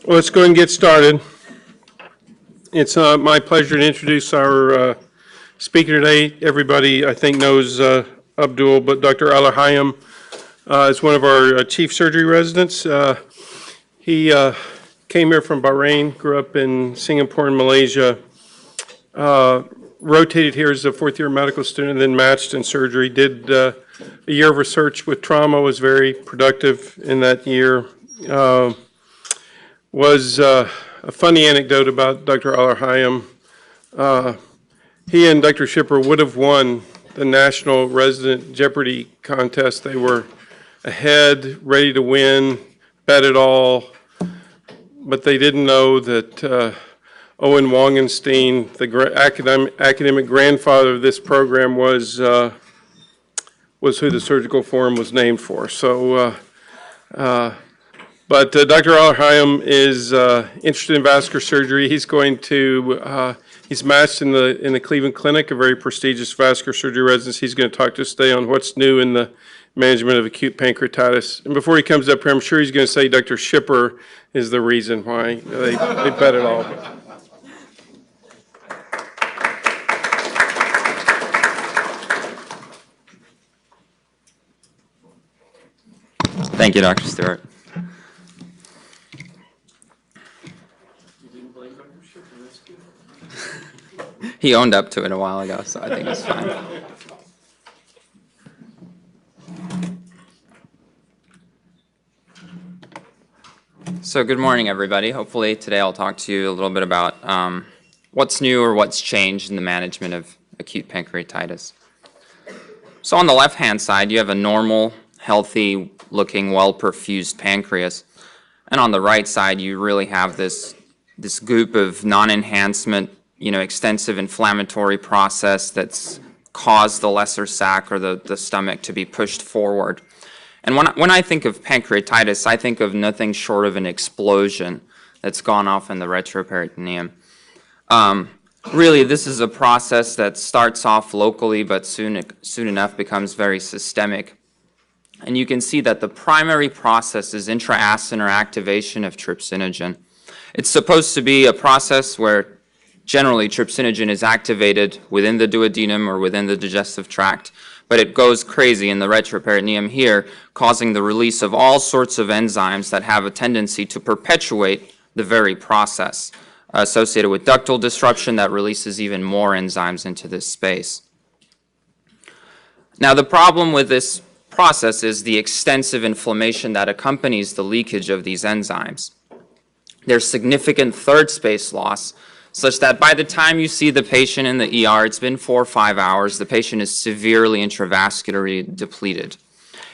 Well, let's go ahead and get started. It's my pleasure to introduce our speaker today. Everybody, I think, knows Abdul, but Dr. Al-Hayam is one of our chief surgery residents. He came here from Bahrain, grew up in Singapore and Malaysia, rotated here as a fourth-year medical student, and then matched in surgery. Did a year of research with trauma, was very productive in that year. Was a funny anecdote about Dr. Al-Hayam. He and Dr. Shipper would have won the National Resident Jeopardy contest. They were ahead, ready to win, bet it all, but they didn't know that Owen Wangenstein, the academic grandfather of this program, was who the surgical forum was named for. So. But Dr. Al-Hayam is interested in vascular surgery. He's going to, he's matched in the Cleveland Clinic, a very prestigious vascular surgery residence. He's going to talk to us today on what's new in the management of acute pancreatitis. And before he comes up here, I'm sure he's going to say Dr. Shipper is the reason why they bet it all. Thank you, Dr. Stewart. He owned up to it a while ago, so I think it's fine. So good morning, everybody. Hopefully today I'll talk to you a little bit about what's new or what's changed in the management of acute pancreatitis. So on the left-hand side, you have a normal, healthy-looking, well-perfused pancreas. And on the right side, you really have this goop of non-enhancement, extensive inflammatory process that's caused the lesser sac or the stomach to be pushed forward. And when I think of pancreatitis, I think of nothing short of an explosion that's gone off in the retroperitoneum. Really, this is a process that starts off locally, but soon enough becomes very systemic. And you can see that the primary process is intra-acinar activation of trypsinogen. It's supposed to be a process where generally trypsinogen is activated within the duodenum or within the digestive tract, but it goes crazy in the retroperitoneum here, causing the release of all sorts of enzymes that have a tendency to perpetuate the very process, associated with ductal disruption that releases even more enzymes into this space. Now, the problem with this process is the extensive inflammation that accompanies the leakage of these enzymes. There's significant third space loss, such that by the time you see the patient in the ER, it's been 4 or 5 hours, the patient is severely intravascularly depleted.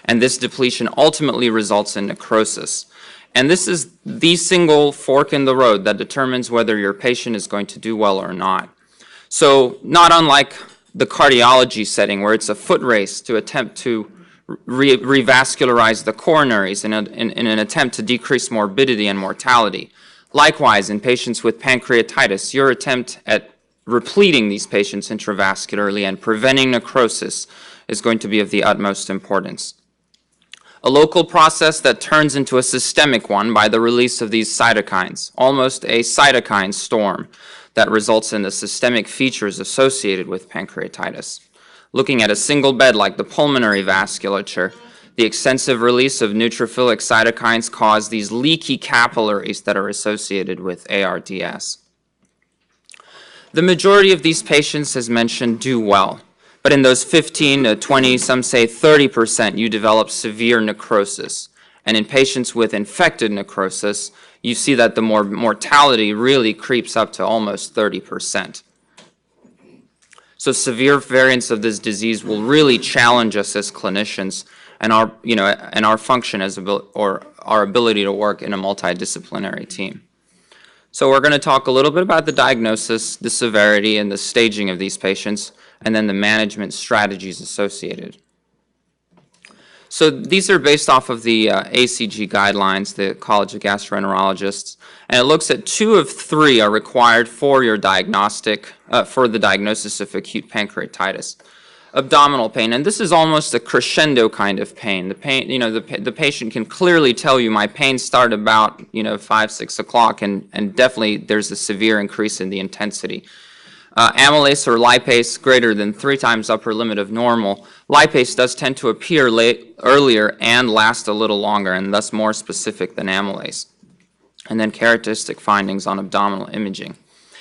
And this depletion ultimately results in necrosis. And this is the single fork in the road that determines whether your patient is going to do well or not. So not unlike the cardiology setting, where it's a foot race to attempt to revascularize the coronaries in an attempt to decrease morbidity and mortality. Likewise, in patients with pancreatitis, your attempt at repleting these patients intravascularly and preventing necrosis is going to be of the utmost importance. A local process that turns into a systemic one by the release of these cytokines, almost a cytokine storm that results in the systemic features associated with pancreatitis. Looking at a single bed like the pulmonary vasculature, the extensive release of neutrophilic cytokines cause these leaky capillaries that are associated with ARDS. The majority of these patients, as mentioned, do well, but in those 15 to 20, some say 30%, you develop severe necrosis. And in patients with infected necrosis, you see that the mortality really creeps up to almost 30%. So severe variants of this disease will really challenge us as clinicians and our function as our ability to work in a multidisciplinary team. So we're going to talk a little bit about the diagnosis, the severity, and the staging of these patients, and then the management strategies associated. So these are based off of the ACG guidelines, the College of Gastroenterologists, and it looks at 2 of 3 are required for your diagnostic, for the diagnosis of acute pancreatitis. abdominal pain, and this is almost a crescendo kind of pain. The pain, the patient can clearly tell you my pain started about 5, 6 o'clock, and definitely there's a severe increase in the intensity. Amylase or lipase greater than 3 times upper limit of normal. Lipase does tend to appear earlier and last a little longer, and thus more specific than amylase. And then characteristic findings on abdominal imaging.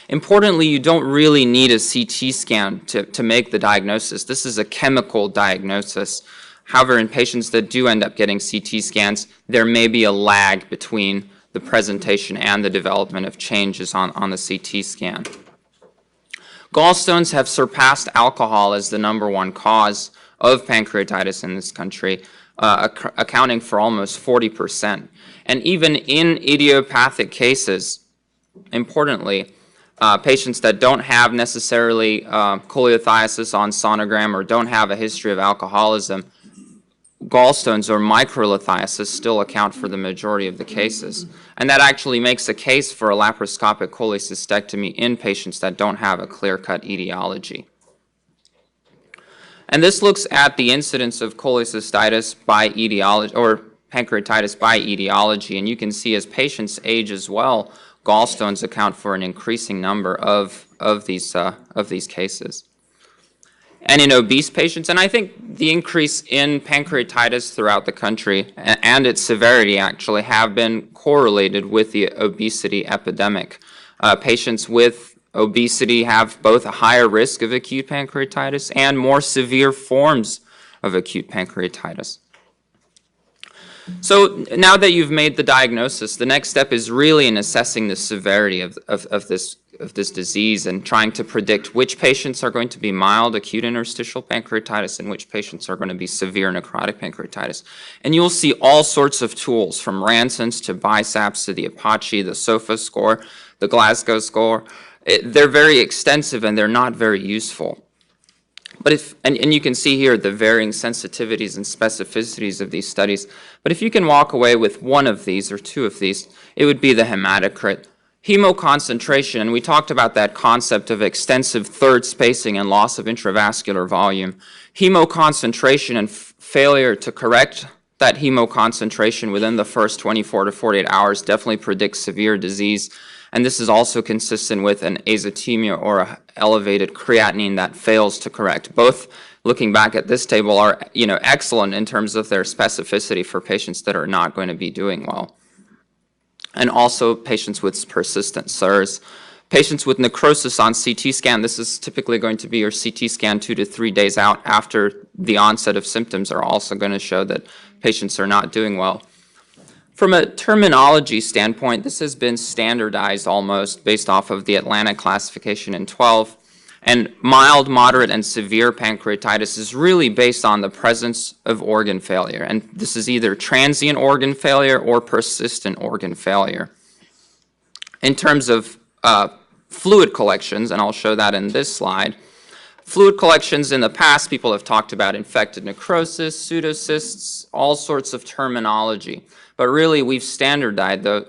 Importantly, you don't really need a CT scan to make the diagnosis. This is a chemical diagnosis. However, in patients that do end up getting CT scans, there may be a lag between the presentation and the development of changes on the CT scan. Gallstones have surpassed alcohol as the #1 cause of pancreatitis in this country, accounting for almost 40%. And even in idiopathic cases, importantly, patients that don't have necessarily cholelithiasis on sonogram or don't have a history of alcoholism, gallstones or microlithiasis still account for the majority of the cases. And that actually makes a case for a laparoscopic cholecystectomy in patients that don't have a clear-cut etiology. And this looks at the incidence of cholecystitis by etiology, or pancreatitis by etiology, and you can see as patients age as well, gallstones account for an increasing number of these cases. And in obese patients, and I think the increase in pancreatitis throughout the country and its severity actually have been correlated with the obesity epidemic. Patients with obesity have both a higher risk of acute pancreatitis and more severe forms of acute pancreatitis. So now that you've made the diagnosis, the next step is really in assessing the severity of this disease and trying to predict which patients are going to be mild acute interstitial pancreatitis and which patients are going to be severe necrotic pancreatitis. And you'll see all sorts of tools from Ranson's to BISAPS to the Apache, the SOFA score, the Glasgow score. They're very extensive and they're not very useful. But and you can see here the varying sensitivities and specificities of these studies. But if you can walk away with one of these or two of these, it would be the hematocrit. Hemoconcentration, and we talked about that concept of extensive third spacing and loss of intravascular volume. Hemoconcentration and failure to correct that hemoconcentration within the first 24 to 48 hours definitely predicts severe disease. And this is also consistent with an azotemia or an elevated creatinine that fails to correct. Both, looking back at this table, are excellent in terms of their specificity for patients that are not going to be doing well. And also patients with persistent SIRS. Patients with necrosis on CT scan, this is typically going to be your CT scan 2 to 3 days out after the onset of symptoms, are also going to show that patients are not doing well. From a terminology standpoint, this has been standardized almost based off of the Atlantic classification in 12. And mild, moderate, and severe pancreatitis is really based on the presence of organ failure. And this is either transient organ failure or persistent organ failure. In terms of fluid collections, and I'll show that in this slide, fluid collections in the past, people have talked about infected necrosis, pseudocysts, all sorts of terminology. But really, we've standardized those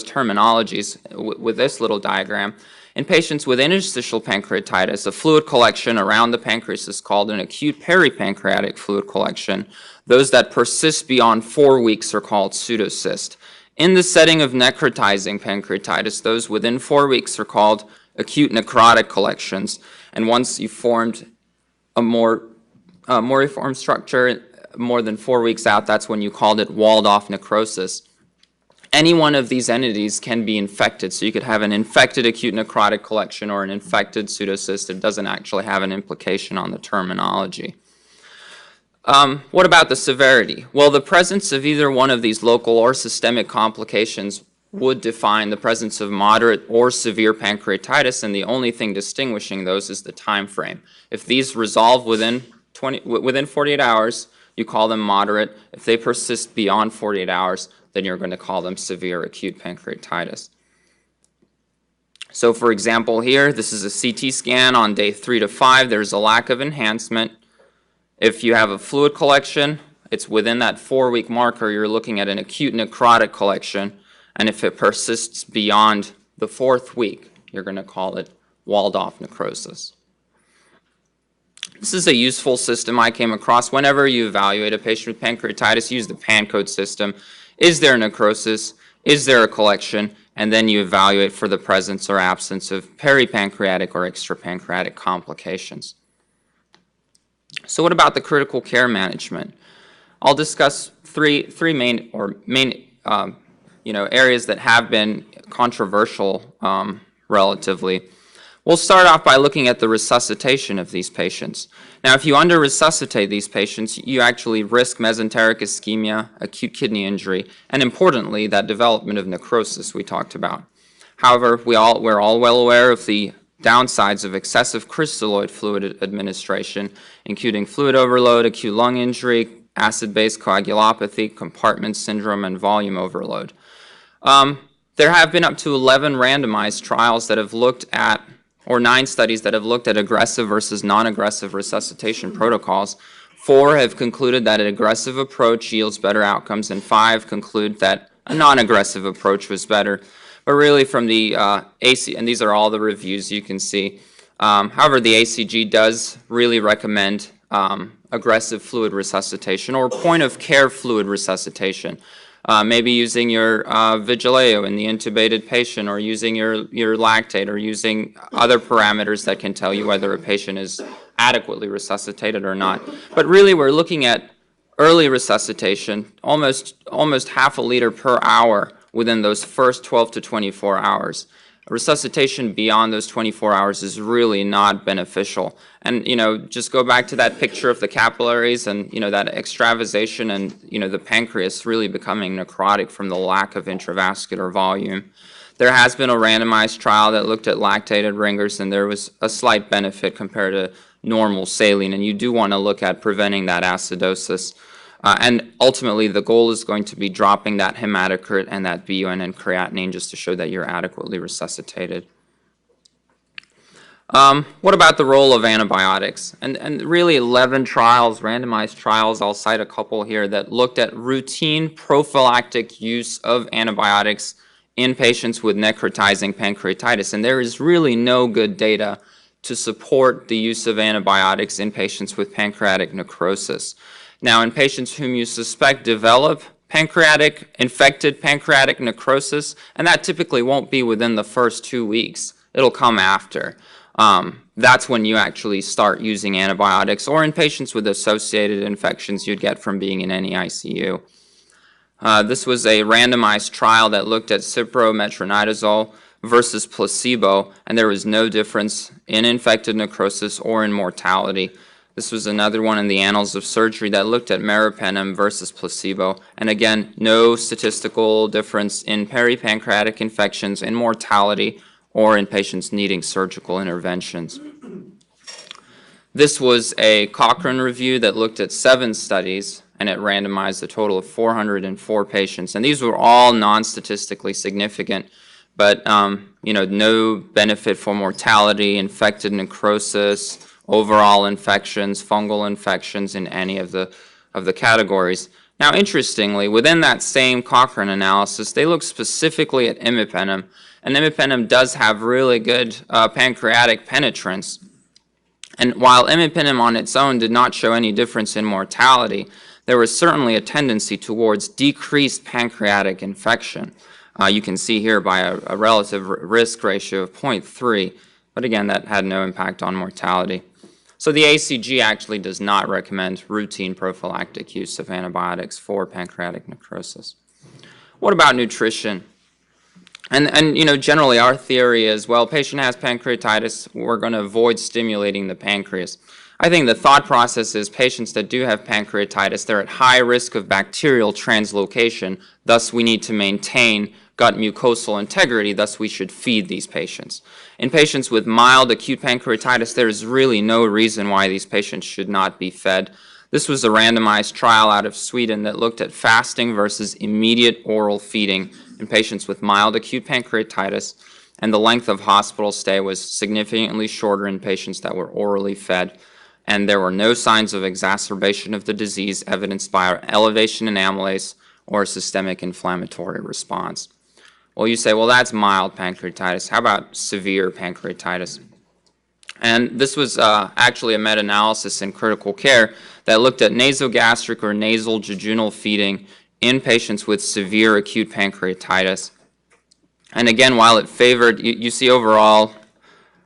terminologies with this little diagram. In patients with interstitial pancreatitis, a fluid collection around the pancreas is called an acute peripancreatic fluid collection. Those that persist beyond 4 weeks are called pseudocyst. In the setting of necrotizing pancreatitis, those within 4 weeks are called acute necrotic collections. And once you've formed a more moriform structure more than 4 weeks out, that's when you called it walled-off necrosis. Any one of these entities can be infected, so you could have an infected acute necrotic collection or an infected pseudocyst. It doesn't actually have an implication on the terminology. What about the severity? Well, the presence of either one of these local or systemic complications would define the presence of moderate or severe pancreatitis, and the only thing distinguishing those is the time frame. If these resolve within 48 hours, you call them moderate. If they persist beyond 48 hours, then you're going to call them severe acute pancreatitis. So for example here, this is a CT scan on day 3 to 5. There's a lack of enhancement. If you have a fluid collection, it's within that 4-week marker, you're looking at an acute necrotic collection. And if it persists beyond the 4th week, you're going to call it walled-off necrosis. This is a useful system I came across. Whenever you evaluate a patient with pancreatitis, use the PAN code system. Is there necrosis? Is there a collection? And then you evaluate for the presence or absence of peripancreatic or extrapancreatic complications. So what about the critical care management? I'll discuss three main areas that have been controversial relatively. We'll start off by looking at the resuscitation of these patients. Now, if you under-resuscitate these patients, you actually risk mesenteric ischemia, acute kidney injury, and importantly, that development of necrosis we talked about. However, we're all well aware of the downsides of excessive crystalloid fluid administration, including fluid overload, acute lung injury, acid-base coagulopathy, compartment syndrome, and volume overload. There have been up to 11 randomized trials that have looked at, or 9 studies that have looked at aggressive versus non-aggressive resuscitation protocols. 4 have concluded that an aggressive approach yields better outcomes, and 5 conclude that a non-aggressive approach was better. But really from the AC, and these are all the reviews you can see. However, the ACG does really recommend aggressive fluid resuscitation or point-of-care fluid resuscitation. Maybe using your Vigileo in the intubated patient, or using your lactate, or using other parameters that can tell you whether a patient is adequately resuscitated or not. But really we're looking at early resuscitation, almost half a liter per hour within those first 12 to 24 hours. Resuscitation beyond those 24 hours is really not beneficial. And, just go back to that picture of the capillaries and, that extravasation and, the pancreas really becoming necrotic from the lack of intravascular volume. There has been a randomized trial that looked at lactated ringers, and there was a slight benefit compared to normal saline, and you do want to look at preventing that acidosis. And ultimately, the goal is going to be dropping that hematocrit and that BUN and creatinine just to show that you're adequately resuscitated. What about the role of antibiotics? And really 11 trials, randomized trials, I'll cite a couple here, that looked at routine prophylactic use of antibiotics in patients with necrotizing pancreatitis. And there is really no good data to support the use of antibiotics in patients with pancreatic necrosis. Now, in patients whom you suspect develop infected pancreatic necrosis, and that typically won't be within the first 2 weeks, it'll come after. That's when you actually start using antibiotics, or in patients with associated infections you'd get from being in any ICU. This was a randomized trial that looked at ciprometronidazole versus placebo, and there was no difference in infected necrosis or in mortality. This was another one in the Annals of Surgery that looked at meropenem versus placebo, and again, no statistical difference in peripancreatic infections, in mortality, or in patients needing surgical interventions. This was a Cochrane review that looked at 7 studies, and it randomized a total of 404 patients, and these were all non-statistically significant, but no benefit for mortality, infected necrosis, overall infections, fungal infections in any of the categories. Now, interestingly, within that same Cochrane analysis, they looked specifically at imipenem, and imipenem does have really good pancreatic penetrance. And while imipenem on its own did not show any difference in mortality, there was certainly a tendency towards decreased pancreatic infection. You can see here by a relative risk ratio of 0.3, but again, that had no impact on mortality. So the ACG actually does not recommend routine prophylactic use of antibiotics for pancreatic necrosis. What about nutrition? And generally our theory is, well, patient has pancreatitis, we're going to avoid stimulating the pancreas. I think the thought process is patients that do have pancreatitis, they're at high risk of bacterial translocation, thus we need to maintain gut mucosal integrity, thus we should feed these patients. In patients with mild acute pancreatitis, there is really no reason why these patients should not be fed. This was a randomized trial out of Sweden that looked at fasting versus immediate oral feeding in patients with mild acute pancreatitis, and the length of hospital stay was significantly shorter in patients that were orally fed, and there were no signs of exacerbation of the disease evidenced by elevation in amylase or systemic inflammatory response. Well, you say, well, that's mild pancreatitis. How about severe pancreatitis? And this was actually a meta-analysis in critical care that looked at nasogastric or nasal jejunal feeding in patients with severe acute pancreatitis. And again, while it favored, you see overall,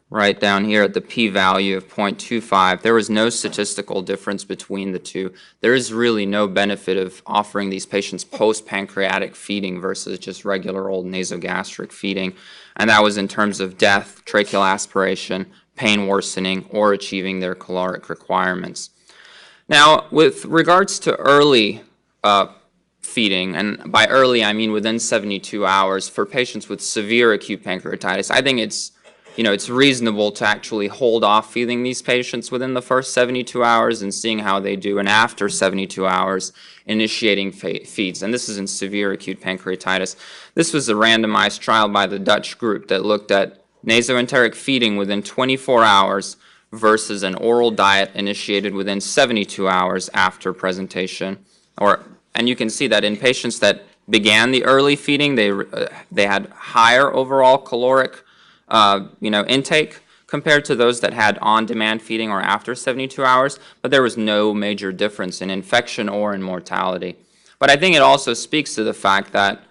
right down here at the p-value of 0.25, there was no statistical difference between the two. There is really no benefit of offering these patients post-pancreatic feeding versus just regular old nasogastric feeding. And that was in terms of death, tracheal aspiration, pain worsening, or achieving their caloric requirements. Now, with regards to early feeding, and by early I mean within 72 hours, for patients with severe acute pancreatitis, I think it's reasonable to actually hold off feeding these patients within the first 72 hours and seeing how they do, and after 72 hours, initiating feeds. And this is in severe acute pancreatitis. This was a randomized trial by the Dutch group that looked at nasoenteric feeding within 24 hours versus an oral diet initiated within 72 hours after presentation. And you can see that in patients that began the early feeding, they had higher overall caloric intake compared to those that had on-demand feeding or after 72 hours, but there was no major difference in infection or in mortality. But I think it also speaks to the fact that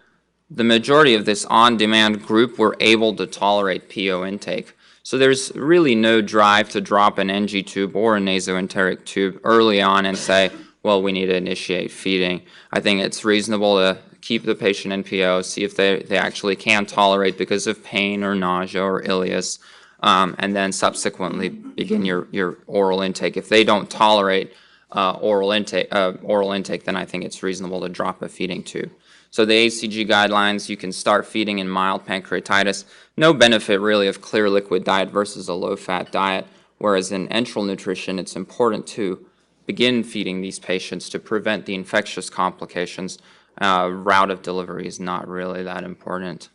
the majority of this on-demand group were able to tolerate PO intake. So there's really no drive to drop an NG tube or a nasoenteric tube early on and say, well, we need to initiate feeding. I think it's reasonable to keep the patient in PO, see if they actually can tolerate because of pain or nausea or ileus, and then subsequently begin your oral intake. If they don't tolerate oral intake, then I think it's reasonable to drop a feeding tube. So the ACG guidelines, you can start feeding in mild pancreatitis. No benefit really of clear liquid diet versus a low-fat diet, whereas in enteral nutrition, it's important to begin feeding these patients to prevent the infectious complications. Route of delivery is not really that important.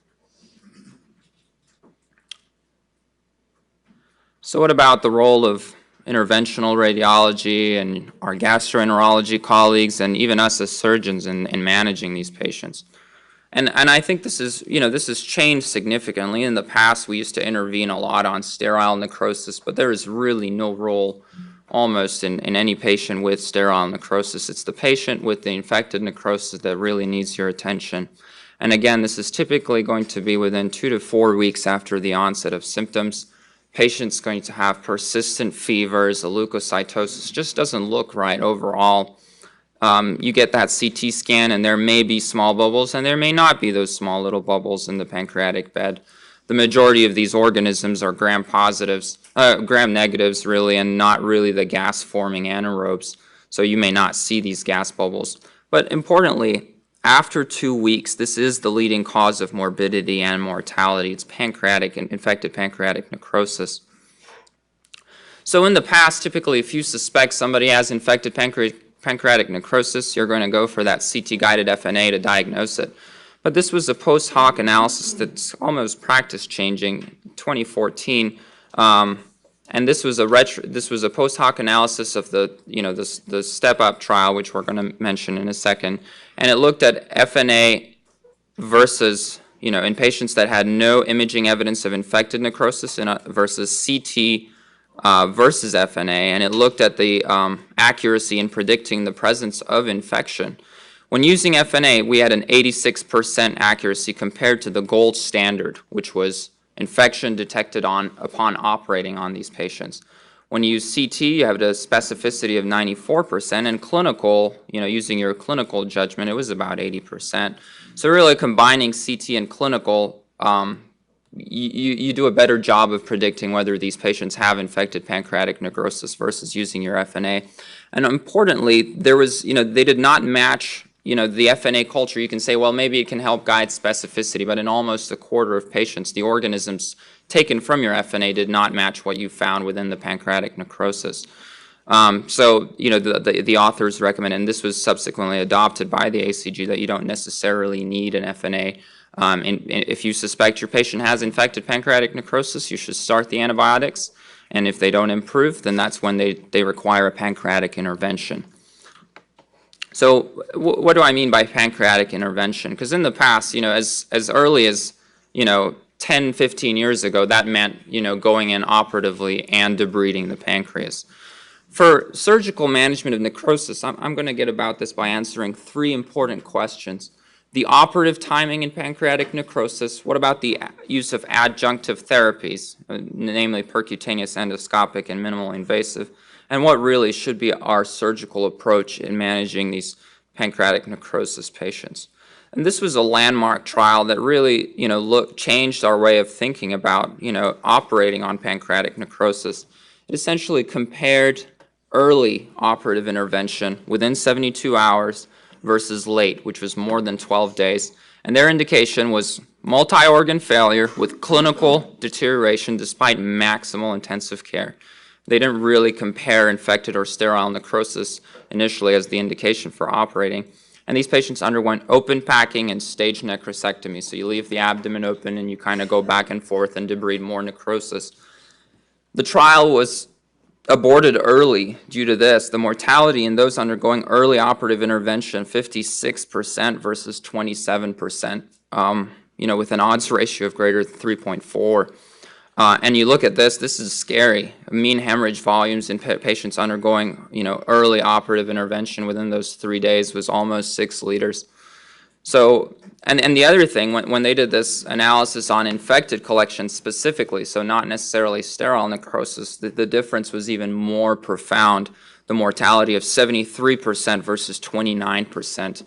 So what about the role of interventional radiology and our gastroenterology colleagues and even us as surgeons in managing these patients? And I think this has changed significantly. In the past, we used to intervene a lot on sterile necrosis, but there is really no role almost in any patient with sterile necrosis. It's the patient with the infected necrosis that really needs your attention. And again, this is typically going to be within 2 to 4 weeks after the onset of symptoms. Patient's going to have persistent fevers, a leukocytosis, just doesn't look right overall. You get that CT scan and there may be small bubbles and there may not be those small little bubbles in the pancreatic bed. The majority of these organisms are gram negatives really, and not really the gas-forming anaerobes. So you may not see these gas bubbles. But importantly, after 2 weeks, this is the leading cause of morbidity and mortality. It's infected pancreatic necrosis. So in the past, typically if you suspect somebody has infected pancreatic necrosis, you're going to go for that CT-guided FNA to diagnose it. But this was a post hoc analysis that's almost practice-changing, 2014, and this was a post hoc analysis of the step-up trial, which we're going to mention in a second, and it looked at FNA versus in patients that had no imaging evidence of infected necrosis versus CT versus FNA, and it looked at the accuracy in predicting the presence of infection. When using FNA, we had an 86% accuracy compared to the gold standard, which was infection detected upon operating on these patients. When you use CT, you have a specificity of 94%, and clinical, using your clinical judgment, it was about 80%. So really combining CT and clinical, you do a better job of predicting whether these patients have infected pancreatic necrosis versus using your FNA. And importantly, they did not match the FNA culture. You can say, well, maybe it can help guide specificity, but in almost a quarter of patients, the organisms taken from your FNA did not match what you found within the pancreatic necrosis. The authors recommend, and this was subsequently adopted by the ACG, that you don't necessarily need an FNA. If you suspect your patient has infected pancreatic necrosis, you should start the antibiotics, and if they don't improve, then that's when they require a pancreatic intervention. So what do I mean by pancreatic intervention? Because in the past, as early as 10, 15 years ago, that meant, going in operatively and debriding the pancreas. For surgical management of necrosis, I'm going to get about this by answering three important questions. The operative timing in pancreatic necrosis, what about the use of adjunctive therapies, namely percutaneous, endoscopic, and minimally invasive, and what really should be our surgical approach in managing these pancreatic necrosis patients. And this was a landmark trial that really, changed our way of thinking about, operating on pancreatic necrosis. It essentially compared early operative intervention within 72 hours versus late, which was more than 12 days. And their indication was multi-organ failure with clinical deterioration despite maximal intensive care. They didn't really compare infected or sterile necrosis initially as the indication for operating. And these patients underwent open packing and staged necrosectomy. So you leave the abdomen open and you kind of go back and forth and debride more necrosis. The trial was aborted early due to this. The mortality in those undergoing early operative intervention, 56% versus 27%, with an odds ratio of greater than 3.4. And you look at this is scary. Mean hemorrhage volumes in patients undergoing, early operative intervention within those 3 days was almost 6 liters. So, and the other thing, when they did this analysis on infected collections specifically, so not necessarily sterile necrosis, the difference was even more profound. The mortality of 73% versus 29%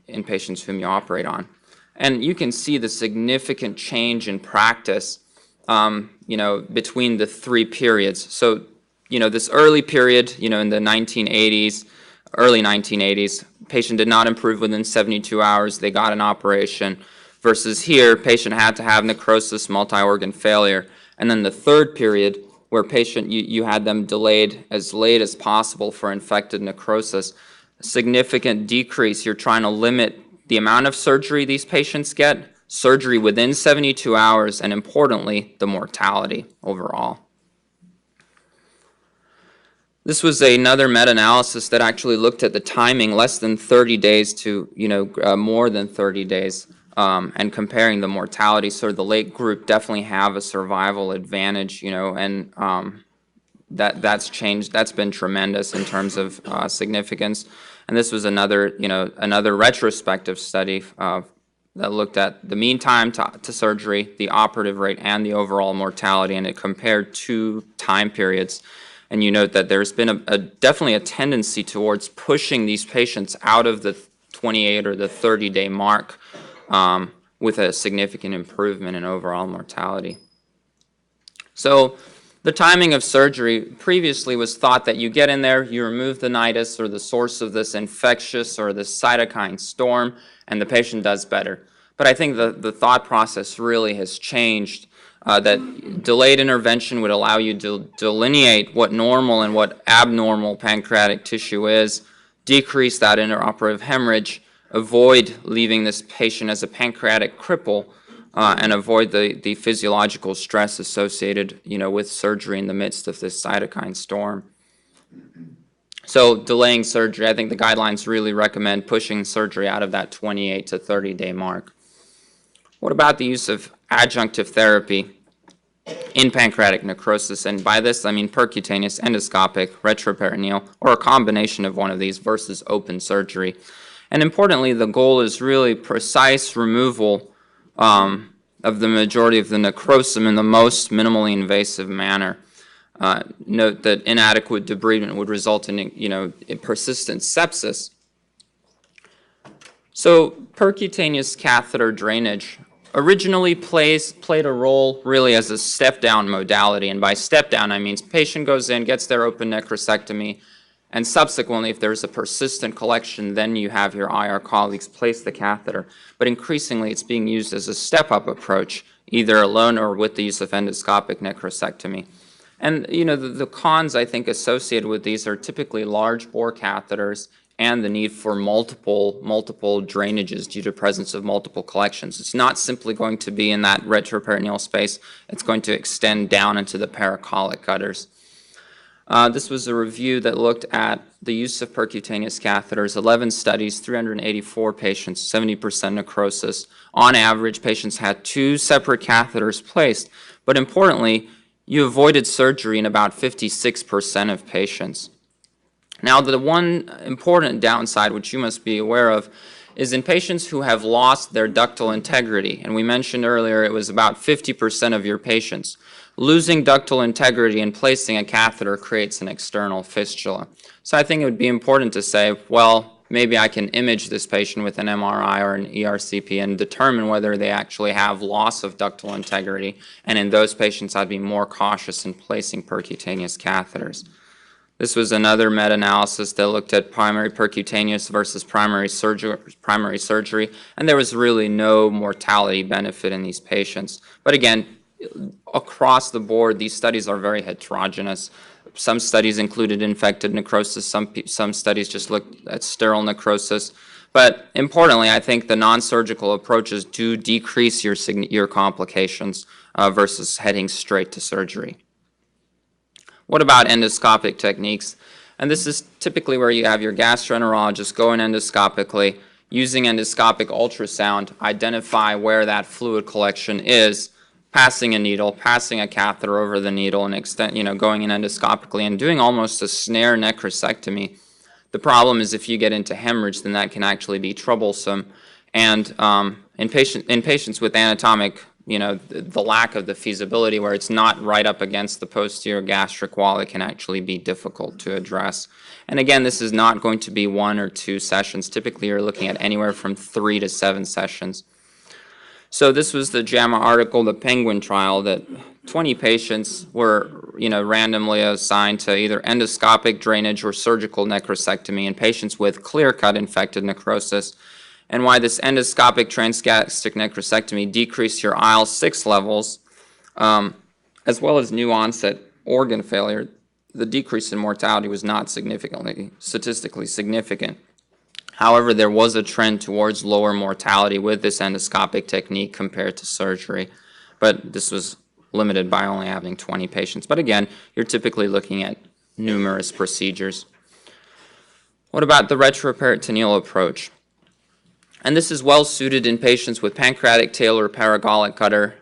in patients whom you operate on. And you can see the significant change in practice between the three periods. So, this early period, in the 1980s, early 1980s, patient did not improve within 72 hours, they got an operation, versus here, patient had to have necrosis, multi-organ failure. And then the third period, where patient, you had them delayed as late as possible for infected necrosis, significant decrease. You're trying to limit the amount of surgery these patients get, surgery within 72 hours, and importantly, the mortality overall. This was another meta-analysis that actually looked at the timing less than 30 days to, more than 30 days, and comparing the mortality. So the late group definitely have a survival advantage, and that's changed. That's been tremendous in terms of significance. And this was another retrospective study that looked at the mean time to surgery, the operative rate, and the overall mortality, and it compared two time periods. And you note that there's been definitely a tendency towards pushing these patients out of the 28 or the 30-day mark with a significant improvement in overall mortality. So the timing of surgery previously was thought that you get in there, you remove the nidus or the source of this infectious or this cytokine storm, and the patient does better. But I think the thought process really has changed. That delayed intervention would allow you to delineate what normal and what abnormal pancreatic tissue is, decrease that intraoperative hemorrhage, avoid leaving this patient as a pancreatic cripple, and avoid the physiological stress associated, with surgery in the midst of this cytokine storm. So delaying surgery, I think the guidelines really recommend pushing surgery out of that 28 to 30-day mark. What about the use of adjunctive therapy in pancreatic necrosis? And by this, I mean percutaneous, endoscopic, retroperitoneal, or a combination of one of these versus open surgery. And importantly, the goal is really precise removal of the majority of the necrosum in the most minimally invasive manner. Note that inadequate debridement would result in, persistent sepsis. So percutaneous catheter drainage originally played a role really as a step-down modality, and by step-down I mean patient goes in, gets their open necrosectomy, and subsequently if there's a persistent collection, then you have your IR colleagues place the catheter. But increasingly it's being used as a step-up approach, either alone or with the use of endoscopic necrosectomy. And the cons I think associated with these are typically large bore catheters and the need for multiple drainages due to presence of multiple collections. It's not simply going to be in that retroperitoneal space, it's going to extend down into the paracolic gutters. This was a review that looked at the use of percutaneous catheters, 11 studies, 384 patients, 70% necrosis. On average, patients had 2 separate catheters placed, but importantly, you avoided surgery in about 56% of patients. Now, the one important downside, which you must be aware of, is in patients who have lost their ductal integrity, and we mentioned earlier it was about 50% of your patients. Losing ductal integrity and placing a catheter creates an external fistula. So I think it would be important to say, well, maybe I can image this patient with an MRI or an ERCP and determine whether they actually have loss of ductal integrity, and in those patients I'd be more cautious in placing percutaneous catheters. This was another meta-analysis that looked at primary percutaneous versus primary surgery, and there was really no mortality benefit in these patients. But again, across the board, these studies are very heterogeneous. Some studies included infected necrosis, some studies just looked at sterile necrosis. But importantly, I think the non-surgical approaches do decrease your complications versus heading straight to surgery. What about endoscopic techniques? And this is typically where you have your gastroenterologist go in endoscopically, using endoscopic ultrasound, identify where that fluid collection is, passing a needle, passing a catheter over the needle, and going in endoscopically and doing almost a snare necrosectomy. The problem is if you get into hemorrhage, then that can actually be troublesome. And in patients with anatomic, the lack of the feasibility where it's not right up against the posterior gastric wall, it can actually be difficult to address. And again, this is not going to be 1 or 2 sessions. Typically, you're looking at anywhere from 3 to 7 sessions. So this was the JAMA article, the Penguin trial, that 20 patients were, randomly assigned to either endoscopic drainage or surgical necrosectomy in patients with clear-cut infected necrosis, and why this endoscopic transgastric necrosectomy decreased your IL-6 levels, as well as new onset organ failure. The decrease in mortality was not statistically significant. However, there was a trend towards lower mortality with this endoscopic technique compared to surgery, but this was limited by only having 20 patients. But again, you're typically looking at numerous procedures. What about the retroperitoneal approach? And this is well suited in patients with pancreatic tail or paragolic gutter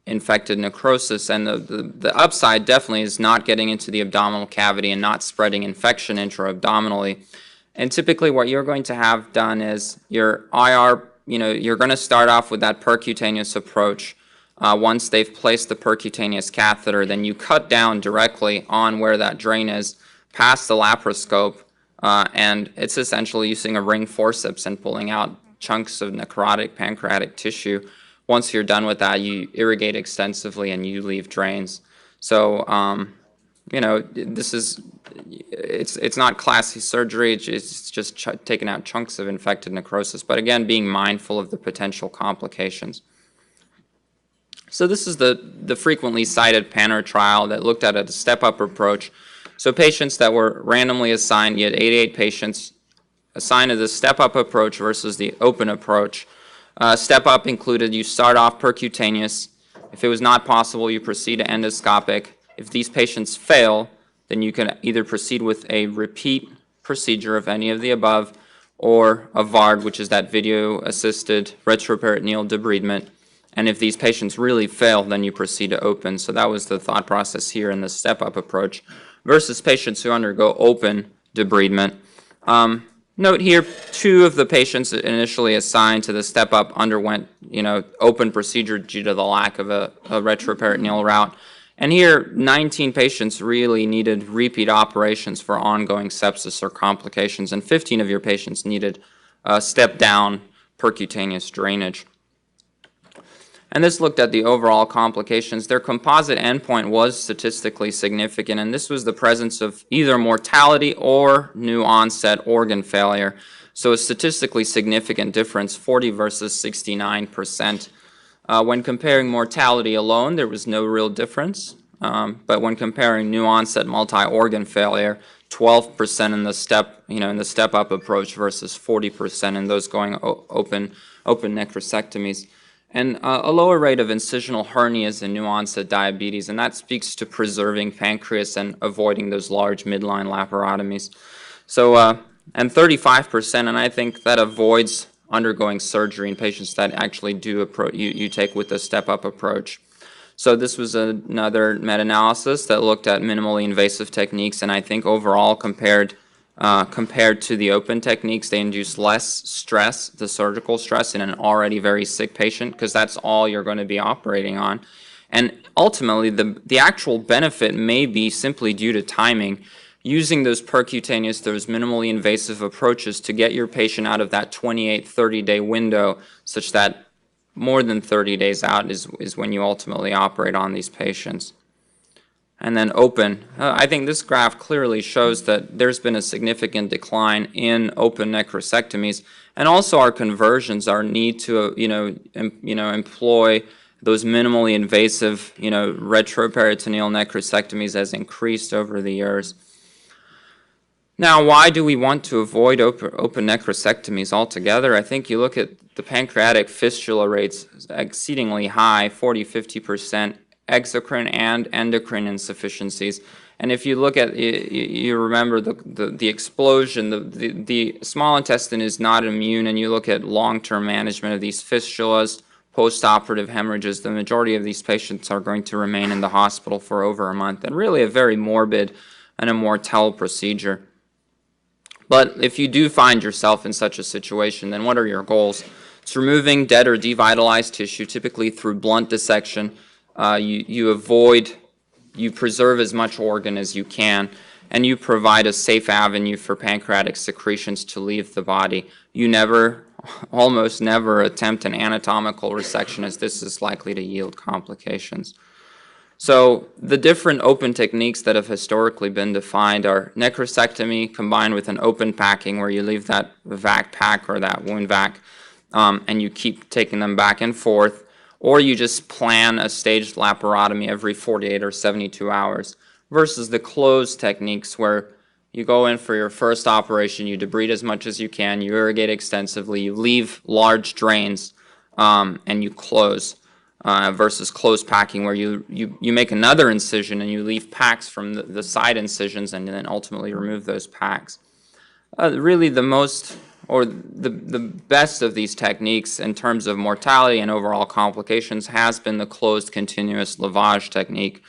infected necrosis, and the upside definitely is not getting into the abdominal cavity and not spreading infection intra-abdominally. And typically what you're going to have done is your IR, you're going to start off with that percutaneous approach. Once they've placed the percutaneous catheter, then you cut down directly on where that drain is, past the laparoscope, and it's essentially using a ring forceps and pulling out chunks of necrotic pancreatic tissue. Once you're done with that, you irrigate extensively and you leave drains. So, this is, it's not classy surgery, it's just taking out chunks of infected necrosis, but again, being mindful of the potential complications. So this is the frequently cited PANR trial that looked at a step-up approach. So patients that were randomly assigned, you had 88 patients assigned to the step-up approach versus the open approach. Step-up included you start off percutaneous. If it was not possible, you proceed to endoscopic. If these patients fail, then you can either proceed with a repeat procedure of any of the above, or a VARD, which is that video-assisted retroperitoneal debridement. And if these patients really fail, then you proceed to open. So that was the thought process here in the step-up approach versus patients who undergo open debridement. Note here, 2 of the patients initially assigned to the step-up underwent, open procedure due to the lack of a retroperitoneal route. And here, 19 patients really needed repeat operations for ongoing sepsis or complications, and 15 of your patients needed step-down percutaneous drainage. And this looked at the overall complications. Their composite endpoint was statistically significant, and this was the presence of either mortality or new onset organ failure. So a statistically significant difference, 40 versus 69%. When comparing mortality alone, there was no real difference. But when comparing new onset multi-organ failure, 12% in the step-up approach versus 40% in those going open necrosectomies. And a lower rate of incisional hernias and new onset diabetes, and that speaks to preserving pancreas and avoiding those large midline laparotomies. So, and 35%, and I think that avoids undergoing surgery in patients that actually do you take with the step-up approach. So this was another meta-analysis that looked at minimally invasive techniques, and I think overall compared to the open techniques, they induce less stress, the surgical stress, in an already very sick patient, because that's all you're going to be operating on. And ultimately, the actual benefit may be simply due to timing, using those percutaneous, those minimally invasive approaches to get your patient out of that 28, 30-day window, such that more than 30 days out is when you ultimately operate on these patients. And then open. I think this graph clearly shows that there's been a significant decline in open necrosectomies, and also our conversions, our need to employ those minimally invasive retroperitoneal necrosectomies has increased over the years. Now, why do we want to avoid open necrosectomies altogether? I think you look at the pancreatic fistula rates exceedingly high, 40–50%, exocrine and endocrine insufficiencies. And if you look at, you remember the explosion, the small intestine is not immune, and you look at long-term management of these fistulas, post-operative hemorrhages, the majority of these patients are going to remain in the hospital for over a month, and really a very morbid and a mortel procedure. But if you do find yourself in such a situation, then what are your goals? It's removing dead or devitalized tissue, typically through blunt dissection. You preserve as much organ as you can, and you provide a safe avenue for pancreatic secretions to leave the body. You almost never attempt an anatomical resection, as this is likely to yield complications. So the different open techniques that have historically been defined are necrosectomy combined with an open packing, where you leave that vac pack or that wound vac, and you keep taking them back and forth, or you just plan a staged laparotomy every 48 or 72 hours, versus the closed techniques where you go in for your first operation, you debride as much as you can, you irrigate extensively, you leave large drains, and you close. Versus closed packing, where you make another incision and you leave packs from the side incisions and then ultimately remove those packs. Really the best of these techniques in terms of mortality and overall complications has been the closed continuous lavage technique.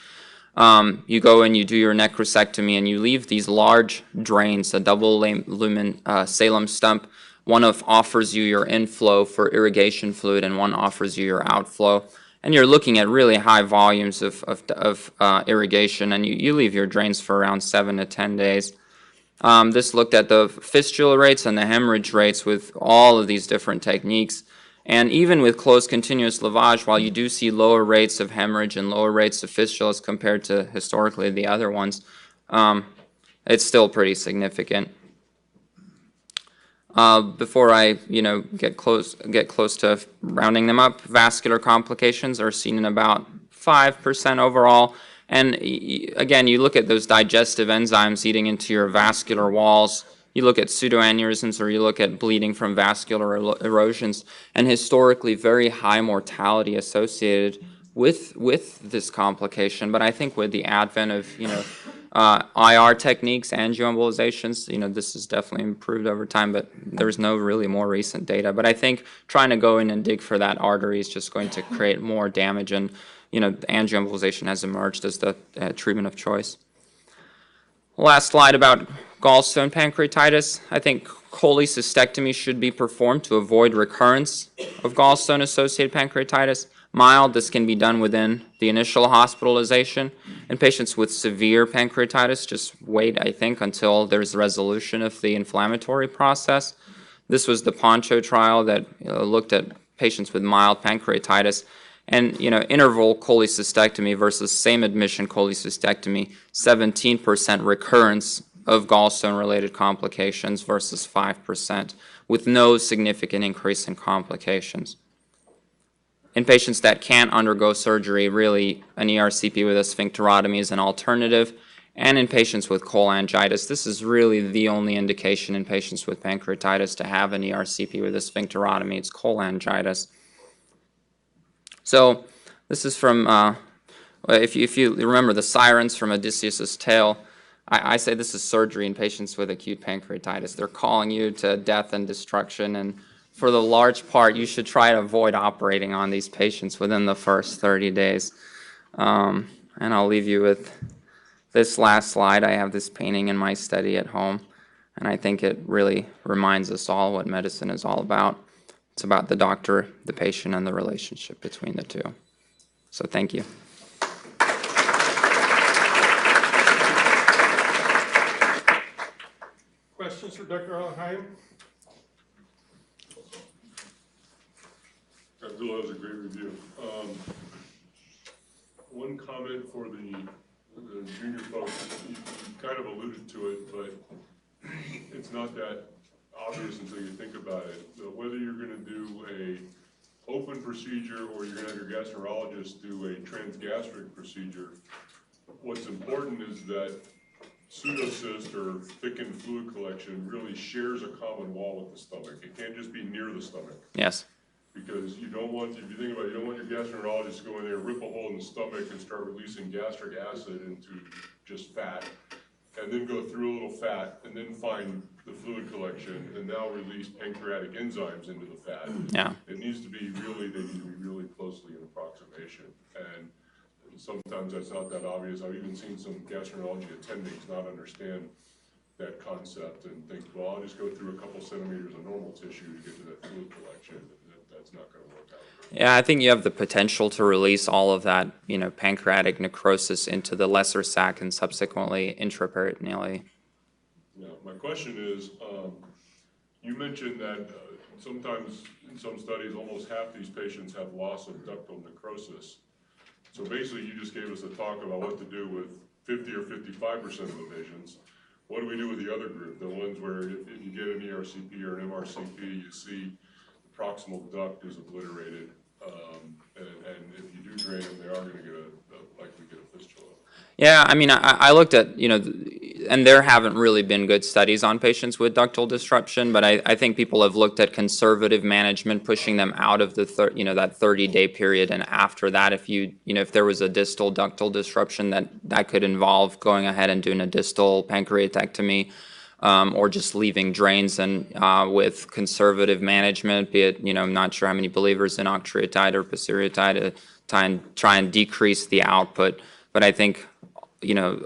You go in, you do your necrosectomy, and you leave these large drains, a double lumen Salem stump. One offers you your inflow for irrigation fluid, and one offers you your outflow. And you're looking at really high volumes of irrigation, and you leave your drains for around 7 to 10 days. This looked at the fistula rates and the hemorrhage rates with all of these different techniques. And even with closed continuous lavage, while you do see lower rates of hemorrhage and lower rates of fistulas compared to historically the other ones, it's still pretty significant. Before I, get close to rounding them up, vascular complications are seen in about 5% overall. And again, you look at those digestive enzymes eating into your vascular walls. You look at pseudoaneurysms, or you look at bleeding from vascular erosions, and historically very high mortality associated with this complication. But I think with the advent of IR techniques, angioembolizations, this has definitely improved over time, but there's no really more recent data. But I think trying to go in and dig for that artery is just going to create more damage, and angioembolization has emerged as the treatment of choice. Last slide about gallstone pancreatitis. I think cholecystectomy should be performed to avoid recurrence of gallstone-associated pancreatitis. Mild, this can be done within the initial hospitalization. In patients with severe pancreatitis, just wait, I think, until there's resolution of the inflammatory process. This was the Poncho trial that looked at patients with mild pancreatitis, and interval cholecystectomy versus same admission cholecystectomy, 17% recurrence of gallstone-related complications versus 5%, with no significant increase in complications. In patients that can't undergo surgery, really an ERCP with a sphincterotomy is an alternative. And in patients with cholangitis, this is really the only indication in patients with pancreatitis to have an ERCP with a sphincterotomy. It's cholangitis. So this is from, if you remember the sirens from Odysseus' tale, I say this is surgery in patients with acute pancreatitis. They're calling you to death and destruction, and for the large part, you should try to avoid operating on these patients within the first 30 days. And I'll leave you with this last slide. I have this painting in my study at home, and I think it really reminds us all what medicine is all about. It's about the doctor, the patient, and the relationship between the two. So thank you. Questions for Dr. Alheim? Abdullah, that was a great review. One comment for the junior folks, you kind of alluded to it, but it's not that obvious until you think about it. Whether you're going to do a open procedure or you're going to have your gastroenterologist do a transgastric procedure, what's important is that pseudocyst or thickened fluid collection really shares a common wall with the stomach. It can't just be near the stomach. Yes. Because you don't want, if you think about it, you don't want your gastroenterologist to go in there, rip a hole in the stomach and start releasing gastric acid into just fat, and then go through a little fat, and then find the fluid collection, and now release pancreatic enzymes into the fat. Yeah. It needs to be really, they need to be really closely in approximation. And sometimes that's not that obvious. I've even seen some gastroenterology attendings not understand that concept and think, well, I'll just go through a couple centimeters of normal tissue to get to that fluid collection. That's not going to work out. Yeah, I think you have the potential to release all of that, pancreatic necrosis into the lesser sac and subsequently intraperitoneally. Now, my question is, you mentioned that sometimes in some studies, almost half these patients have loss of ductal necrosis. So basically, you just gave us a talk about what to do with 50 or 55% of the patients. What do we do with the other group, the ones where if you get an ERCP or an MRCP, you see the proximal duct is obliterated, and if you do drain them, they are going to get likely get a fistula. Yeah, I mean, I looked at, and there haven't really been good studies on patients with ductal disruption, but I think people have looked at conservative management, pushing them out of the, that 30-day period, and after that, if there was a distal ductal disruption, that could involve going ahead and doing a distal pancreatectomy, or just leaving drains, and with conservative management, be it, I'm not sure how many believers in octreotide or pasireotide to try and decrease the output, but I think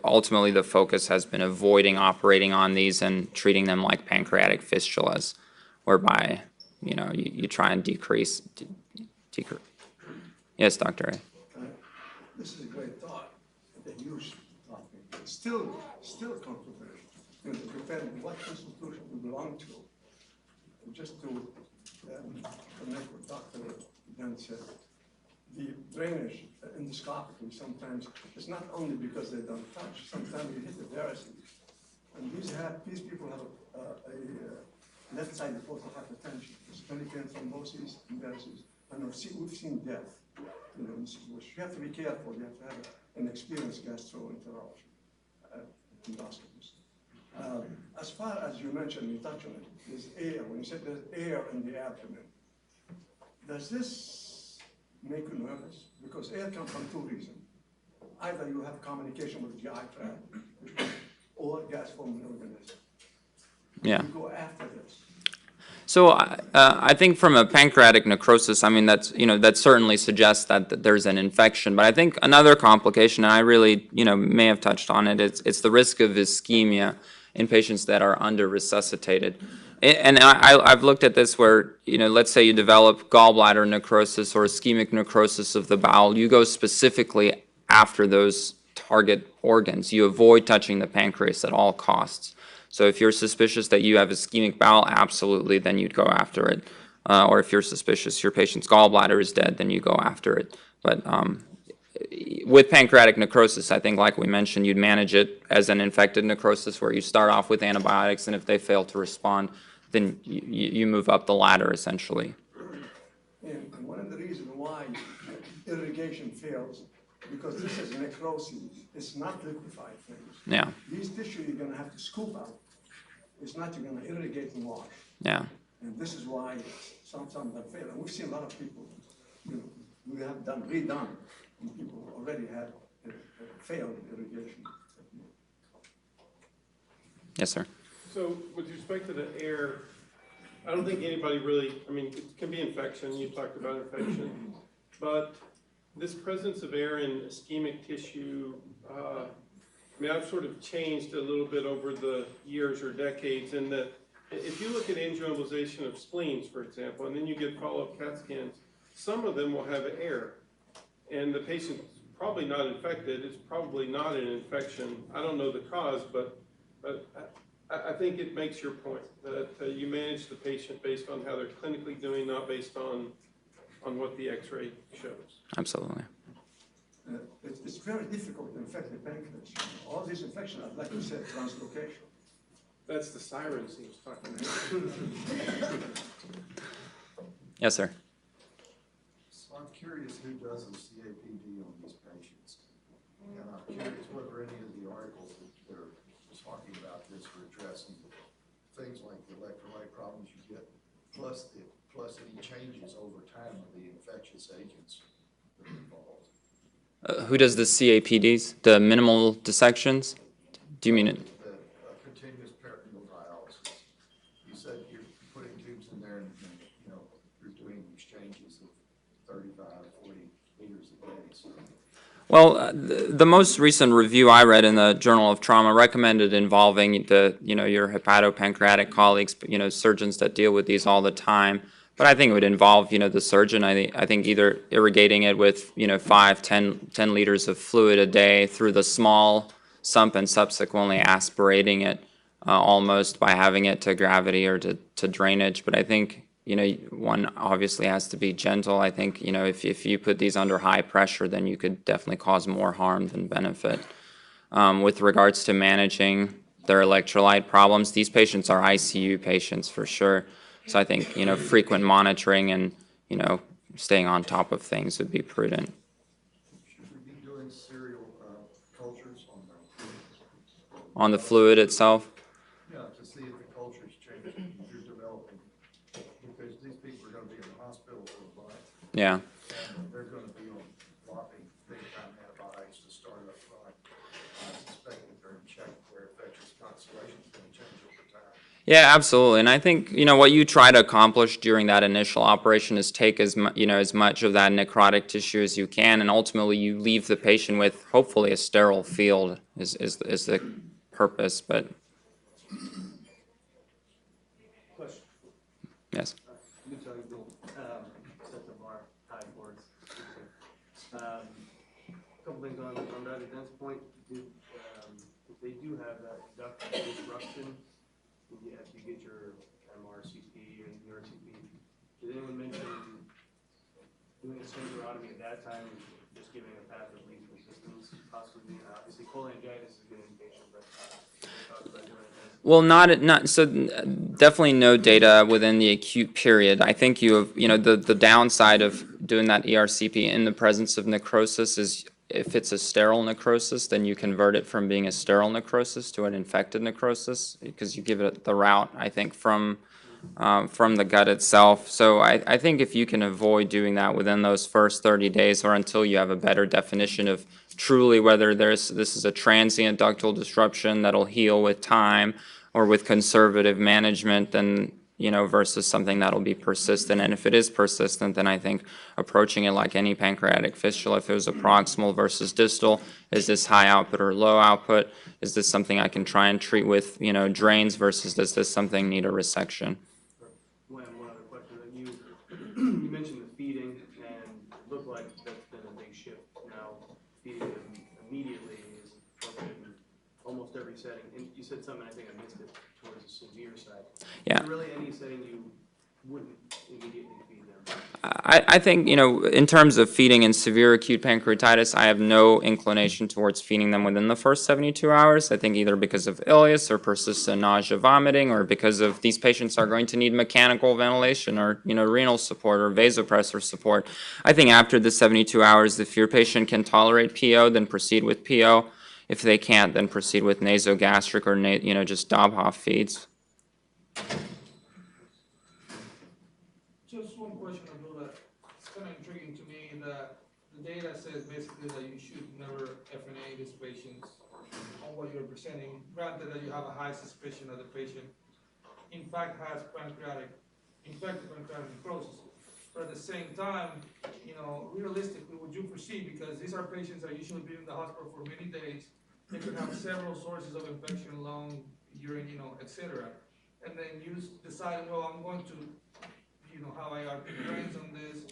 ultimately the focus has been avoiding operating on these and treating them like pancreatic fistulas, whereby, you try and decrease. Yes, Dr. A. This is a great thought, a huge topic. It's still controversial. To defend what institution we belong to. Just to connect what Dr. Ben said, the drainage endoscopically sometimes it's not only because they don't touch. Sometimes you hit the varices, and these people have a left-sided portal hypertension, splenic thrombosis, and varices, and we've seen death. Which you have to be careful. You have to have an experienced gastroenterologist, endoscopist. As far as you mentioned, you touched on it. There's air. When you said there's air in the abdomen, does this make you nervous? Because air comes from two reasons. Either you have communication with the GI tract, or gas from the organism. Yeah. You go after this. So I think from a pancreatic necrosis, I mean, that certainly suggests that there's an infection. But I think another complication, and I really, may have touched on it, it's the risk of ischemia in patients that are under resuscitated. And I've looked at this where, let's say you develop gallbladder necrosis or ischemic necrosis of the bowel, you go specifically after those target organs. You avoid touching the pancreas at all costs. So if you're suspicious that you have ischemic bowel, absolutely, then you'd go after it. Or if you're suspicious your patient's gallbladder is dead, then you go after it. But with pancreatic necrosis, I think, like we mentioned, you'd manage it as an infected necrosis where you start off with antibiotics, and if they fail to respond, then you move up the ladder, essentially. And one of the reasons why irrigation fails, because this is necrosis, it's not liquefied things. Yeah. These tissue you're going to have to scoop out. It's not you're going to irrigate and wash. Yeah. And this is why some that fail. And we've seen a lot of people, we have redone, and people already had failed irrigation. Yes, sir. So with respect to the air, I don't think anybody really, I mean, it can be infection, you talked about infection, but this presence of air in ischemic tissue, I mean, I've sort of changed a little bit over the years or decades in that if you look at angioembolization of spleens, for example, and then you get follow-up CAT scans, some of them will have air, and the patient's probably not infected, it's probably not an infection. I don't know the cause, but I think it makes your point that you manage the patient based on how they're clinically doing, not based on what the X-ray shows. Absolutely. It's very difficult to infect the pancreas. All these infections, like you said, translocation. That's the sirens he was talking about. Yes, sir. So I'm curious who does the CAPD on these patients. And I'm curious whether any of the articles that are talking about this are addressing things like the electrolyte problems you get, plus any changes over time of the infectious agents that are involved. Who does the CAPDs, the minimal dissections? Do you mean it? The continuous peritoneal dialysis. You said you're putting tubes in there and you're doing exchanges of 35, 40 liters a day. So. Well, the most recent review I read in the Journal of Trauma recommended involving your hepatopancreatic colleagues, surgeons that deal with these all the time. But I think it would involve, the surgeon. I think either irrigating it with, 5, 10 liters of fluid a day through the small sump and subsequently aspirating it almost by having it to gravity or to drainage. But I think, one obviously has to be gentle. I think, if you put these under high pressure, then you could definitely cause more harm than benefit. With regards to managing their electrolyte problems, these patients are ICU patients for sure. So I think, frequent monitoring and, staying on top of things would be prudent. Should we be doing serial cultures On the fluid itself? Yeah, to see if the culture's changed, if you're developing, because these people are going to be in the hospital for a while. Yeah. And they're going to be on flopping big-time antibiotics to start up front. I suspect that they're in check where infectious constellation is going to change over time. Yeah, absolutely. And I think, what you try to accomplish during that initial operation is take as much of that necrotic tissue as you can, and ultimately you leave the patient with hopefully a sterile field is the purpose, but. Question. Yes. You tell you will set the bar high for us. Couple things on that advance point. If they do have that ductal disruption, if you get your MRCP and URCP, did anyone mention doing a sphincterotomy at that time, just giving a path of least resistance, possibly? Obviously, cholangitis is a good indication, but talk about doing it. Well, so definitely no data within the acute period. I think you have, the downside of doing that ERCP in the presence of necrosis is if it's a sterile necrosis, then you convert it from being a sterile necrosis to an infected necrosis because you give it the route, I think, from the gut itself. So I think if you can avoid doing that within those first 30 days or until you have a better definition of truly whether this is a transient ductal disruption that'll heal with time or with conservative management, then versus something that'll be persistent. And if it is persistent, then I think approaching it like any pancreatic fistula, if it was a proximal versus distal, is this high output or low output? Is this something I can try and treat with, drains versus does this something need a resection? One other question. You mentioned the feeding, and it looked like that's been a big shift now. Feeding them immediately is appropriate in almost every setting. And you said something, I think I missed it, towards the severe side. Yeah. Is there really any setting you wouldn't immediately feed them? I think, in terms of feeding in severe acute pancreatitis, I have no inclination towards feeding them within the first 72 hours. I think either because of ileus or persistent nausea, vomiting, or because of these patients are going to need mechanical ventilation or, renal support or vasopressor support. I think after the 72 hours, if your patient can tolerate PO, then proceed with PO. If they can't, then proceed with nasogastric or, just Dobhoff feeds. Just one question, Abdullah. It's kind of intriguing to me that the data says basically that you should never FNA these patients on what you're presenting, granted that you have a high suspicion that the patient in fact has infected pancreatic necrosis. But at the same time, you know, realistically, would you proceed? Because these are patients that usually been in the hospital for many days. They could have several sources of infection, lung, urine, you know, etc. And then you decide, well, I'm going to, you know, how I are brains on this,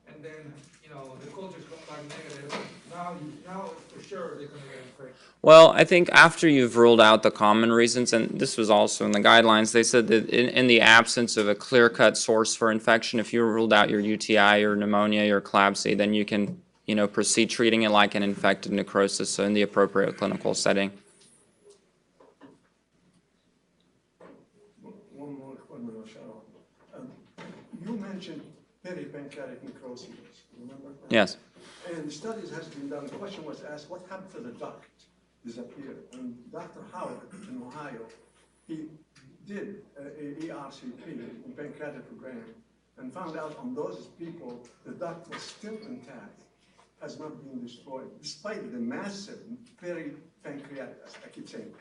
and then, you know, the cultures come back negative. Now for sure they're going to get infected. Well, I think after you've ruled out the common reasons, and this was also in the guidelines, they said that in the absence of a clear-cut source for infection, if you ruled out your UTI, your pneumonia, your CLABSI, then you can, you know, proceed treating it like an infected necrosis, so in the appropriate clinical setting. One more, Sharon. You mentioned peripancreatic necrosis, remember? Yes. And studies has been done. The question was asked, what happened to the duct? Disappeared. And Dr. Howard in Ohio, he did a ERCP in pancreatogram and found out on those people the duct was still intact, has not been destroyed, despite the massive peripancreatic, I keep saying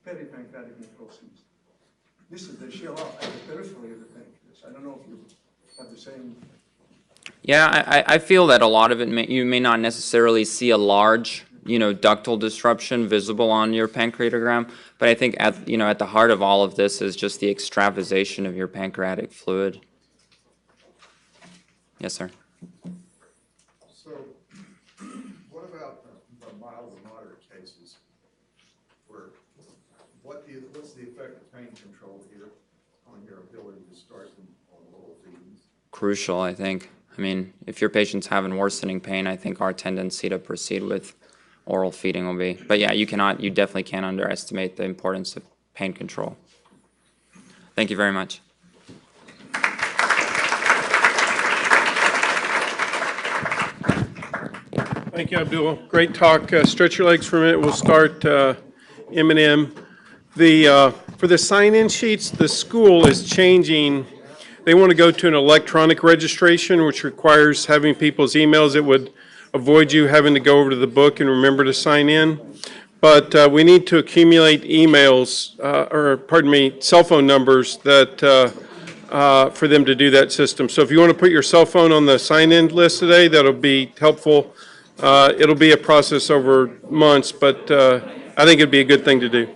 peripancreatic necrosis. This is the shear off at the periphery of the pancreas. I don't know if you have the same. Yeah, I feel that a lot of it, you may not necessarily see a large, you know, ductal disruption visible on your pancreatogram, but I think at, you know, at the heart of all of this is just the extravasation of your pancreatic fluid. Yes, sir. So, what about the mild and moderate cases? Where, what's the effect of pain control here on your ability to start them on oral feedings? Crucial, I think. I mean, if your patient's having worsening pain, I think our tendency to proceed with oral feeding will be. But yeah, you definitely can't underestimate the importance of pain control. Thank you very much. Thank you, Abdul. Great talk. Stretch your legs for a minute. We'll start M&M. For the sign-in sheets, the school is changing. They want to go to an electronic registration, which requires having people's emails. It would avoid you having to go over to the book and remember to sign in. But we need to accumulate emails, cell phone numbers that for them to do that system. So if you want to put your cell phone on the sign-in list today, that'll be helpful. It'll be a process over months, but I think it'd be a good thing to do.